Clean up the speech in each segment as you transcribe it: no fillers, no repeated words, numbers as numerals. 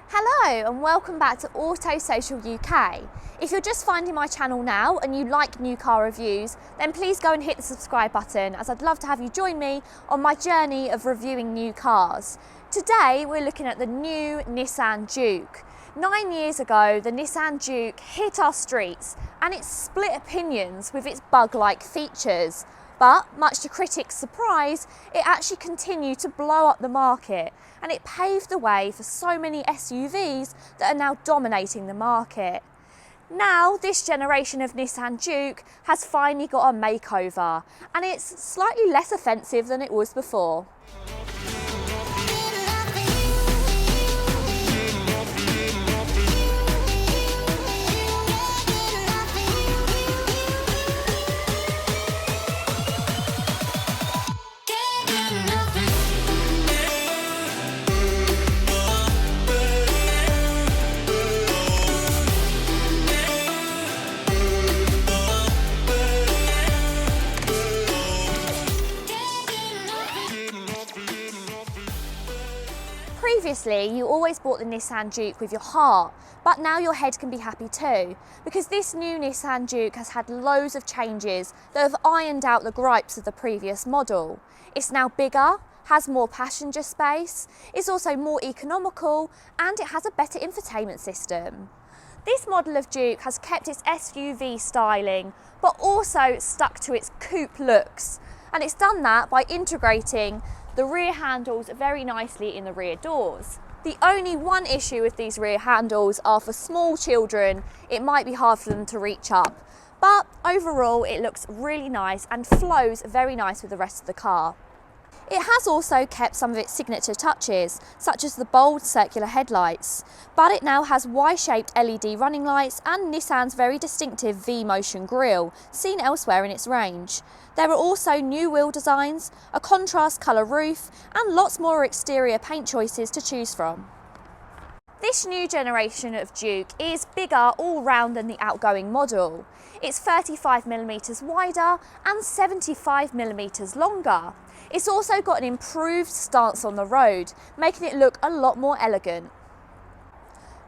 Hello and welcome back to Auto Social UK. If you're just finding my channel now and you like new car reviews, then please go and hit the subscribe button, as I'd love to have you join me on my journey of reviewing new cars. Today we're looking at the new Nissan Juke. 9 years ago, the Nissan Juke hit our streets and it split opinions with its bug-like features. But, much to critics' surprise, it actually continued to blow up the market, and it paved the way for so many SUVs that are now dominating the market. Now, this generation of Nissan Juke has finally got a makeover, and it's slightly less offensive than it was before. Previously, you always bought the Nissan Juke with your heart, but now your head can be happy too, because this new Nissan Juke has had loads of changes that have ironed out the gripes of the previous model. It's now bigger, has more passenger space, it's also more economical, and it has a better infotainment system. This model of Juke has kept its SUV styling, but also stuck to its coupe looks, and it's done that by integrating the rear handles very nicely in the rear doors. The only one issue with these rear handles are for small children. It might be hard for them to reach up, but overall it looks really nice and flows very nice with the rest of the car. It has also kept some of its signature touches, such as the bold circular headlights, but it now has Y-shaped LED running lights and Nissan's very distinctive V-motion grille, seen elsewhere in its range. There are also new wheel designs, a contrast colour roof, and lots more exterior paint choices to choose from. This new generation of Juke is bigger all round than the outgoing model. It's 35mm wider and 75mm longer. It's also got an improved stance on the road, making it look a lot more elegant.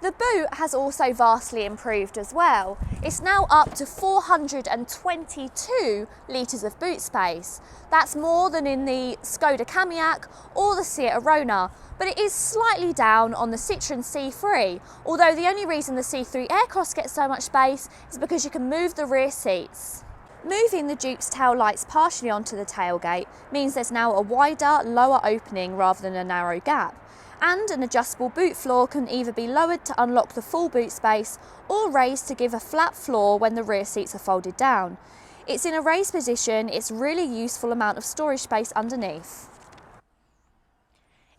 The boot has also vastly improved as well. It's now up to 422 litres of boot space. That's more than in the Skoda Kamiaq or the Seat Arona, but it is slightly down on the Citroen C3, although the only reason the C3 Aircross gets so much space is because you can move the rear seats. Moving the Juke's tail lights partially onto the tailgate means there's now a wider, lower opening rather than a narrow gap. And an adjustable boot floor can either be lowered to unlock the full boot space or raised to give a flat floor when the rear seats are folded down. It's in a raised position, it's really useful amount of storage space underneath.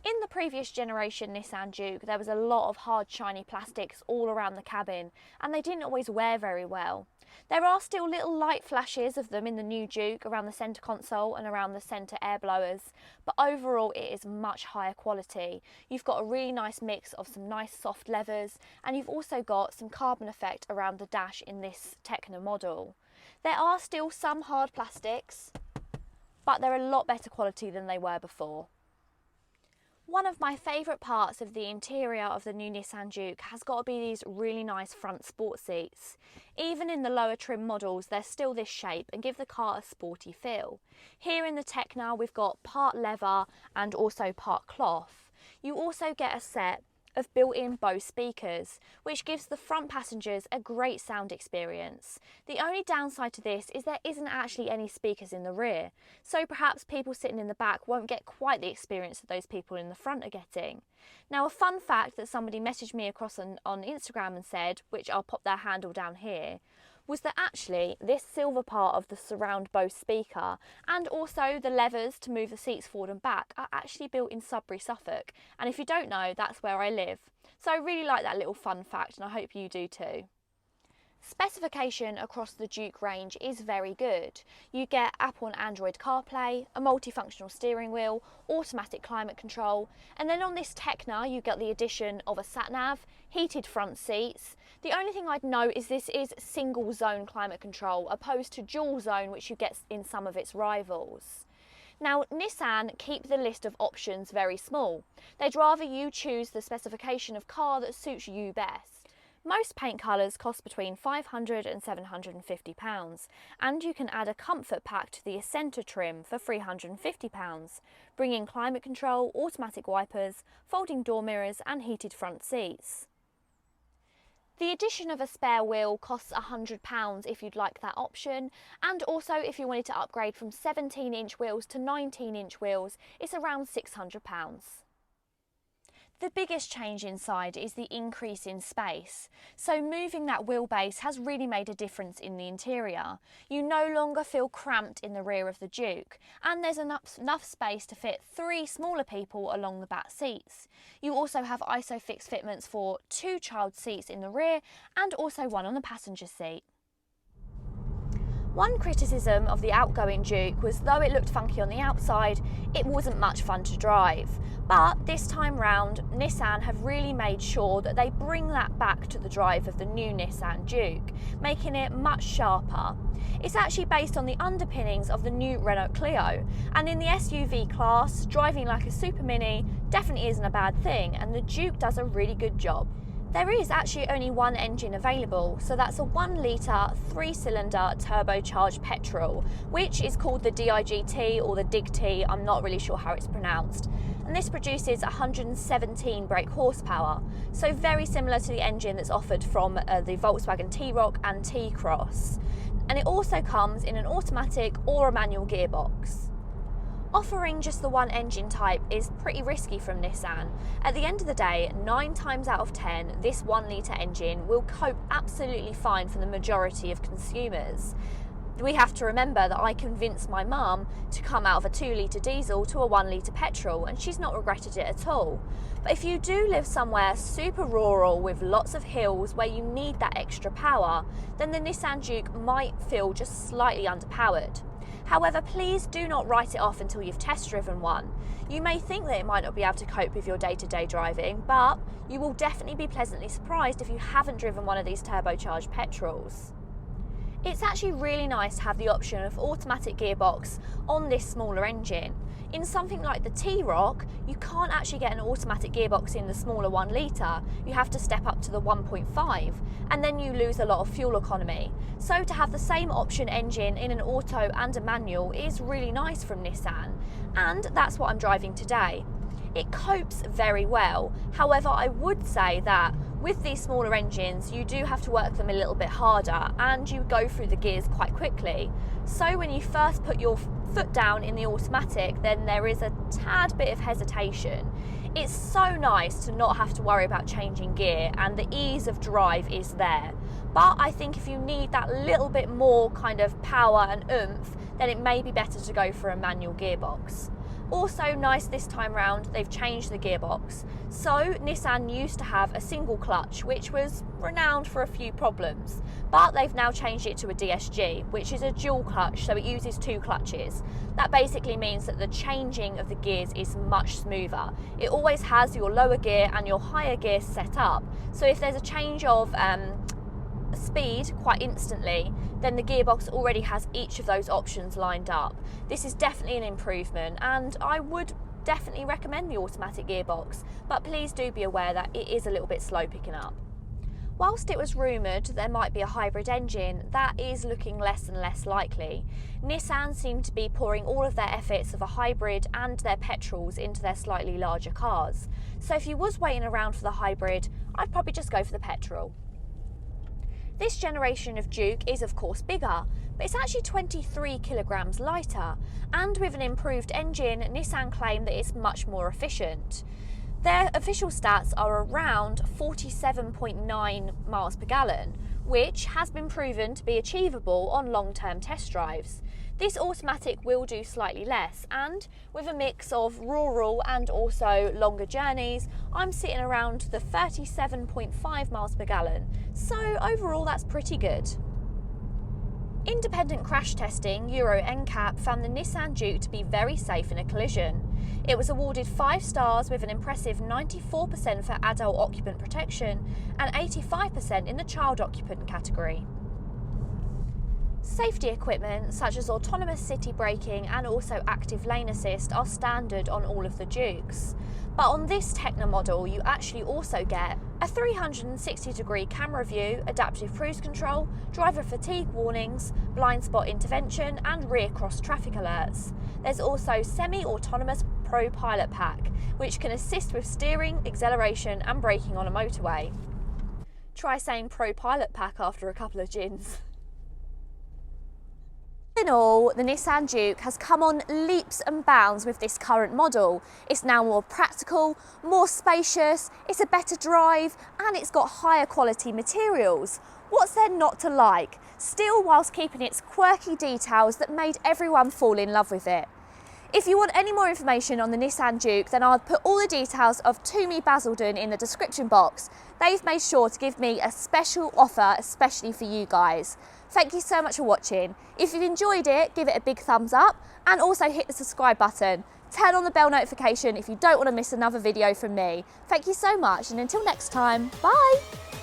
In the previous generation Nissan Juke, there was a lot of hard shiny plastics all around the cabin, and they didn't always wear very well. There are still little light flashes of them in the new Juke around the centre console and around the centre air blowers, but overall it is much higher quality. You've got a really nice mix of some nice soft leathers, and you've also got some carbon effect around the dash in this Techno model. There are still some hard plastics, but they're a lot better quality than they were before. One of my favourite parts of the interior of the new Nissan Juke has got to be these really nice front sport seats. Even in the lower trim models, they're still this shape and give the car a sporty feel. Here in the Tecna, we've got part leather and also part cloth. You also get a set of built-in Bose speakers, which gives the front passengers a great sound experience. The only downside to this is there isn't actually any speakers in the rear, so perhaps people sitting in the back won't get quite the experience that those people in the front are getting. Now, a fun fact that somebody messaged me across on Instagram and said, which I'll pop their handle down here, was that actually this silver part of the surround Bose speaker and also the levers to move the seats forward and back are actually built in Sudbury, Suffolk, and if you don't know, that's where I live. So I really like that little fun fact, and I hope you do too. Specification across the Juke range is very good. You get Apple and Android CarPlay, a multifunctional steering wheel, automatic climate control, and then on this Tecna you get the addition of a sat-nav, heated front seats. The only thing I'd note is this is single zone climate control opposed to dual zone, which you get in some of its rivals. Now, Nissan keep the list of options very small. They'd rather you choose the specification of car that suits you best. Most paint colours cost between £500 and £750, and you can add a comfort pack to the Ascenta trim for £350, bringing climate control, automatic wipers, folding door mirrors and heated front seats. The addition of a spare wheel costs £100 if you'd like that option, and also if you wanted to upgrade from 17-inch wheels to 19-inch wheels, it's around £600. The biggest change inside is the increase in space. So moving that wheelbase has really made a difference in the interior. You no longer feel cramped in the rear of the Juke, and there's enough space to fit 3 smaller people along the back seats. You also have ISOFIX fitments for 2 child seats in the rear and also 1 on the passenger seat. One criticism of the outgoing Juke was though it looked funky on the outside, it wasn't much fun to drive. But this time round, Nissan have really made sure that they bring that back to the drive of the new Nissan Juke, making it much sharper. It's actually based on the underpinnings of the new Renault Clio, and in the SUV class, driving like a super mini definitely isn't a bad thing, and the Juke does a really good job. There is actually only one engine available, so that's a 1 litre 3-cylinder turbocharged petrol, which is called the DIGT or the DIGT, I'm not really sure how it's pronounced. And this produces 117 brake horsepower, so very similar to the engine that's offered from the Volkswagen T-Roc and T-Cross. And it also comes in an automatic or a manual gearbox. Offering just the one engine type is pretty risky from Nissan. At the end of the day, 9 times out of 10, this 1 litre engine will cope absolutely fine for the majority of consumers. We have to remember that I convinced my mum to come out of a 2 litre diesel to a 1 litre petrol, and she's not regretted it at all. But if you do live somewhere super rural with lots of hills where you need that extra power, then the Nissan Juke might feel just slightly underpowered. However, please do not write it off until you've test driven one. You may think that it might not be able to cope with your day-to-day driving, but you will definitely be pleasantly surprised if you haven't driven one of these turbocharged petrols. It's actually really nice to have the option of automatic gearbox on this smaller engine. In something like the T-Roc, you can't actually get an automatic gearbox in the smaller 1 litre. You have to step up to the 1.5, and then you lose a lot of fuel economy. So to have the same option engine in an auto and a manual is really nice from Nissan, and that's what I'm driving today. It copes very well. However, I would say that with these smaller engines, you do have to work them a little bit harder, and you go through the gears quite quickly. So when you first put your foot down in the automatic, then there is a tad bit of hesitation. It's so nice to not have to worry about changing gear, and the ease of drive is there. But I think if you need that little bit more kind of power and oomph, then it may be better to go for a manual gearbox. Also nice this time round, they've changed the gearbox. So Nissan used to have a single clutch, which was renowned for a few problems, but they've now changed it to a DSG, which is a dual clutch, so it uses 2 clutches. That basically means that the changing of the gears is much smoother. It always has your lower gear and your higher gear set up, so if there's a change of speed quite instantly, then the gearbox already has each of those options lined up. This is definitely an improvement, and I would definitely recommend the automatic gearbox, but please do be aware that it is a little bit slow picking up. Whilst it was rumoured there might be a hybrid engine, that is looking less and less likely. Nissan seem to be pouring all of their efforts of a hybrid and their petrols into their slightly larger cars. So if you was waiting around for the hybrid, I'd probably just go for the petrol. This generation of Juke is of course bigger, but it's actually 23 kilograms lighter, and with an improved engine, Nissan claim that it's much more efficient. Their official stats are around 47.9 miles per gallon, which has been proven to be achievable on long-term test drives. This automatic will do slightly less, and with a mix of rural and also longer journeys, I'm sitting around the 37.5 miles per gallon, so overall that's pretty good. Independent crash testing Euro NCAP found the Nissan Juke to be very safe in a collision. It was awarded 5 stars with an impressive 94% for adult occupant protection and 85% in the child occupant category. Safety equipment such as autonomous city braking and also active lane assist are standard on all of the Jukes. But on this Techno model, you actually also get a 360-degree camera view, adaptive cruise control, driver fatigue warnings, blind spot intervention and rear cross traffic alerts. There's also semi-autonomous Pro Pilot Pack, which can assist with steering, acceleration and braking on a motorway. Try saying Pro Pilot Pack after a couple of gins. In all, the Nissan Juke has come on leaps and bounds with this current model. It's now more practical, more spacious, it's a better drive, and it's got higher quality materials. What's there not to like? Still whilst keeping its quirky details that made everyone fall in love with it. If you want any more information on the Nissan Juke, then I'll put all the details of Toomey Basildon in the description box. They've made sure to give me a special offer, especially for you guys. Thank you so much for watching. If you've enjoyed it, give it a big thumbs up and also hit the subscribe button. Turn on the bell notification if you don't want to miss another video from me. Thank you so much, and until next time, bye!